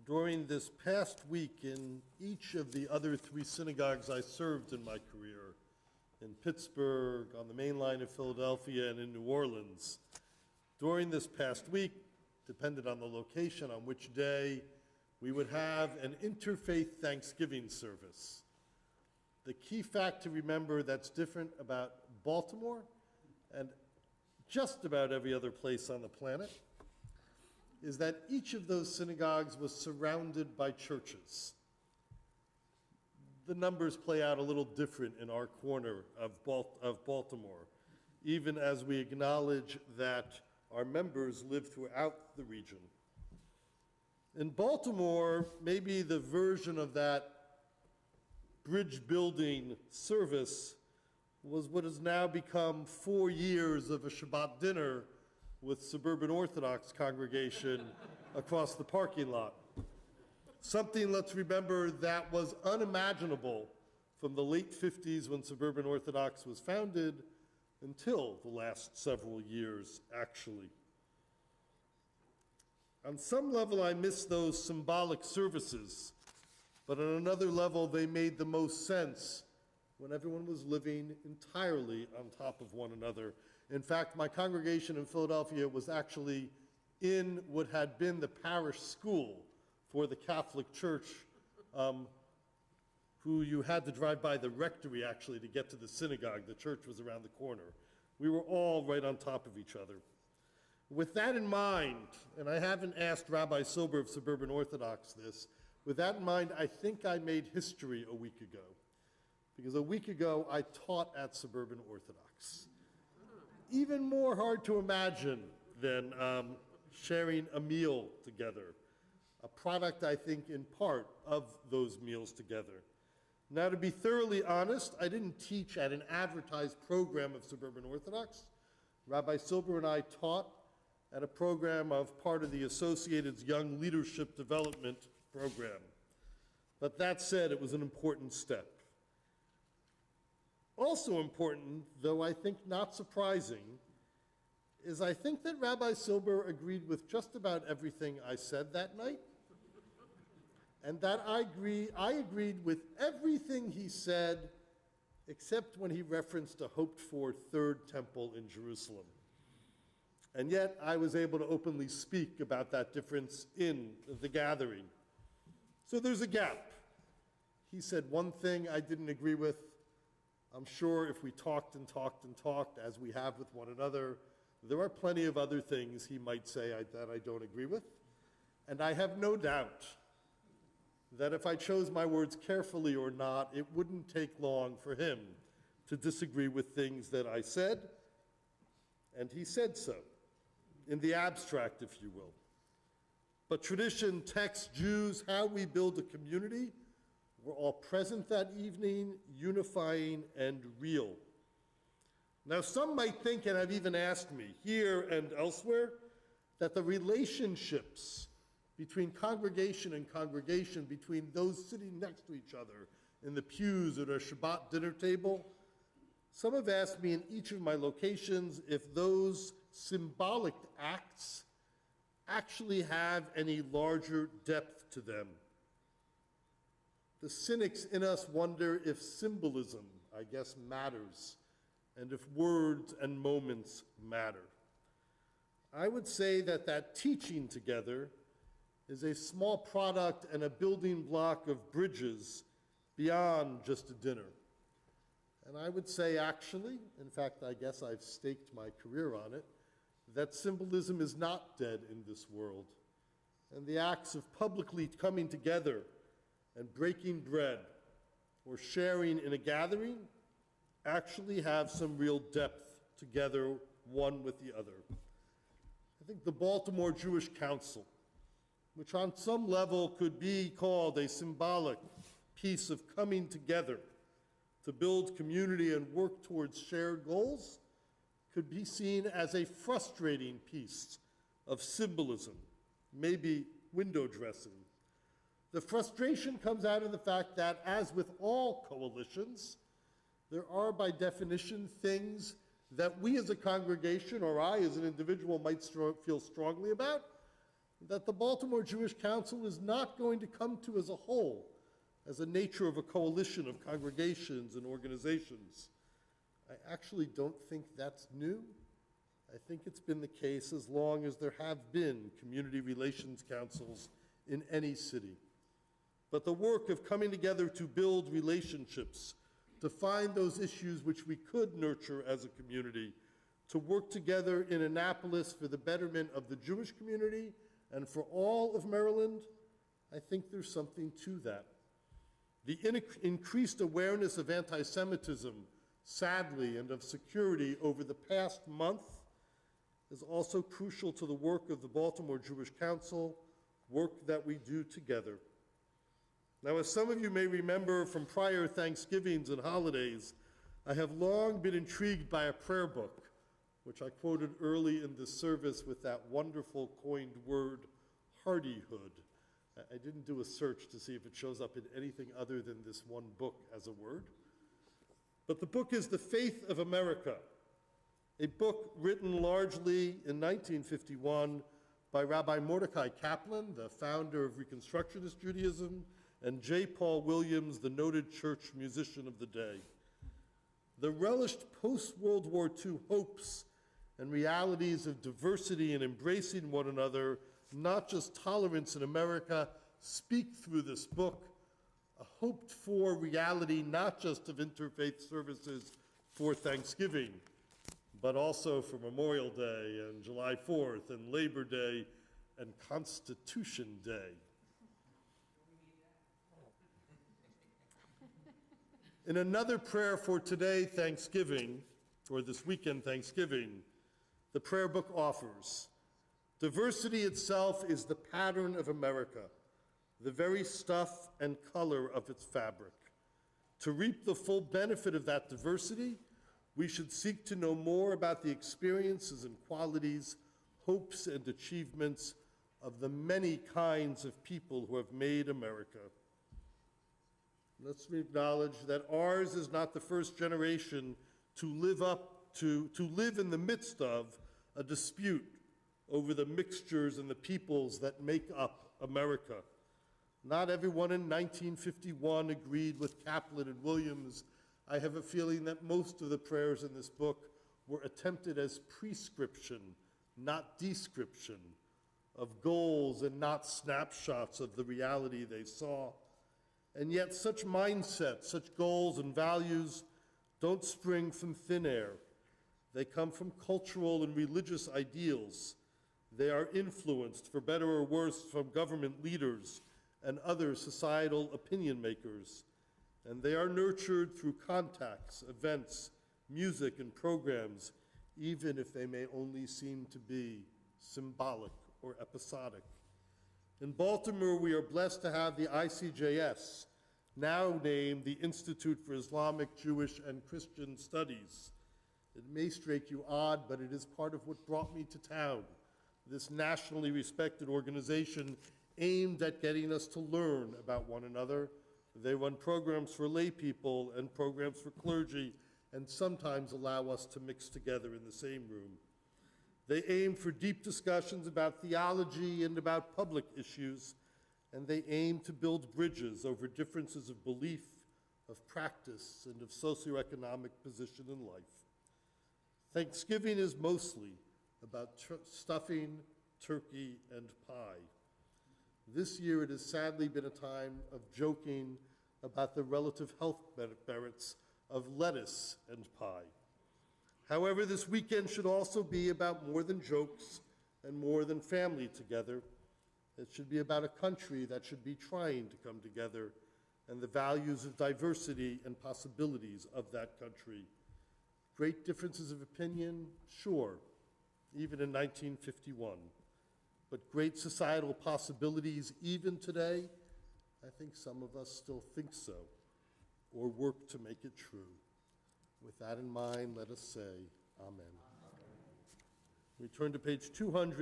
during this past week in each of the other 3 synagogues I served in my career, in Pittsburgh, on the main line of Philadelphia, and in New Orleans. During this past week, depended on the location, on which day, we would have an interfaith Thanksgiving service. The key fact to remember that's different about Baltimore and just about every other place on the planet is that each of those synagogues was surrounded by churches. The numbers play out a little different in our corner of Baltimore, even as we acknowledge that our members live throughout the region. In Baltimore, maybe the version of that bridge building service was what has now become 4 years of a Shabbat dinner with suburban Orthodox congregation across the parking lot. Something, let's remember, that was unimaginable from the late 50s when suburban Orthodox was founded until the last several years, actually. On some level, I miss those symbolic services, but on another level, they made the most sense when everyone was living entirely on top of one another. In fact, my congregation in Philadelphia was actually in what had been the parish school for the Catholic Church, who you had to drive by the rectory, actually, to get to the synagogue. The church was around the corner. We were all right on top of each other. With that in mind, and I haven't asked Rabbi Silber of Suburban Orthodox this, with that in mind, I think I made history a week ago. Because a week ago, I taught at Suburban Orthodox. Even more hard to imagine than sharing a meal together, a product, I think, in part of those meals together. Now, to be thoroughly honest, I didn't teach at an advertised program of Suburban Orthodox. Rabbi Silber and I taught at a program of part of the Associated's Young Leadership Development Program. But that said, it was an important step. Also important, though I think not surprising, is I think that Rabbi Silber agreed with just about everything I said that night, and that I agreed with everything he said except when he referenced a hoped-for third temple in Jerusalem. And yet I was able to openly speak about that difference in the gathering. So there's a gap. He said one thing I didn't agree with. I'm sure if we talked and talked and talked, as we have with one another, there are plenty of other things he might say that I don't agree with. And I have no doubt that if I chose my words carefully or not, it wouldn't take long for him to disagree with things that I said, and he said so, in the abstract, if you will. But tradition, text, Jews, how we build a community, were all present that evening, unifying and real. Now, some might think, and have even asked me here and elsewhere, that the relationships between congregation and congregation, between those sitting next to each other in the pews at our Shabbat dinner table, some have asked me in each of my locations if those symbolic acts actually have any larger depth to them. The cynics in us wonder if symbolism, I guess, matters, and if words and moments matter. I would say that that teaching together is a small product and a building block of bridges beyond just a dinner. And I would say, actually, in fact, I guess I've staked my career on it, that symbolism is not dead in this world. And the acts of publicly coming together and breaking bread or sharing in a gathering actually have some real depth together, one with the other. I think the Baltimore Jewish Council, which on some level could be called a symbolic piece of coming together to build community and work towards shared goals, could be seen as a frustrating piece of symbolism, maybe window dressing. The frustration comes out of the fact that, as with all coalitions, there are by definition things that we as a congregation or I as an individual might feel strongly about that the Baltimore Jewish Council is not going to come to as a whole, as a nature of a coalition of congregations and organizations. I actually don't think that's new. I think it's been the case as long as there have been community relations councils in any city. But the work of coming together to build relationships, to find those issues which we could nurture as a community, to work together in Annapolis for the betterment of the Jewish community and for all of Maryland, I think there's something to that. The increased awareness of anti-Semitism, sadly, and of security over the past month is also crucial to the work of the Baltimore Jewish Council, work that we do together. Now, as some of you may remember from prior Thanksgivings and holidays, I have long been intrigued by a prayer book, which I quoted early in this service with that wonderful coined word, hardihood. I didn't do a search to see if it shows up in anything other than this one book as a word. But the book is The Faith of America, a book written largely in 1951 by Rabbi Mordecai Kaplan, the founder of Reconstructionist Judaism, and J. Paul Williams, the noted church musician of the day. The relished post-World War II hopes and realities of diversity and embracing one another, not just tolerance in America, speak through this book, a hoped-for reality not just of interfaith services for Thanksgiving, but also for Memorial Day and July 4th and Labor Day and Constitution Day. In another prayer for today, Thanksgiving, or this weekend, Thanksgiving, the prayer book offers, diversity itself is the pattern of America, the very stuff and color of its fabric. To reap the full benefit of that diversity, we should seek to know more about the experiences and qualities, hopes and achievements of the many kinds of people who have made America. Let's acknowledge that ours is not the first generation to live in the midst of a dispute over the mixtures and the peoples that make up America. Not everyone in 1951 agreed with Kaplan and Williams. I have a feeling that most of the prayers in this book were attempted as prescription, not description, of goals and not snapshots of the reality they saw. And yet such mindsets, such goals and values don't spring from thin air. They come from cultural and religious ideals. They are influenced, for better or worse, from government leaders and other societal opinion makers. And they are nurtured through contacts, events, music, and programs, even if they may only seem to be symbolic or episodic. In Baltimore, we are blessed to have the ICJS, now named the Institute for Islamic, Jewish, and Christian Studies. It may strike you odd, but it is part of what brought me to town. This nationally respected organization aimed at getting us to learn about one another. They run programs for lay people and programs for clergy, and sometimes allow us to mix together in the same room. They aim for deep discussions about theology and about public issues, and they aim to build bridges over differences of belief, of practice, and of socioeconomic position in life. Thanksgiving is mostly about stuffing, turkey, and pie. This year it has sadly been a time of joking about the relative health merits of lettuce and pie. However, this weekend should also be about more than jokes and more than family together. It should be about a country that should be trying to come together and the values of diversity and possibilities of that country. Great differences of opinion, sure, even in 1951. But great societal possibilities even today, I think some of us still think so, or work to make it true. With that in mind, let us say amen. We turn to page 200.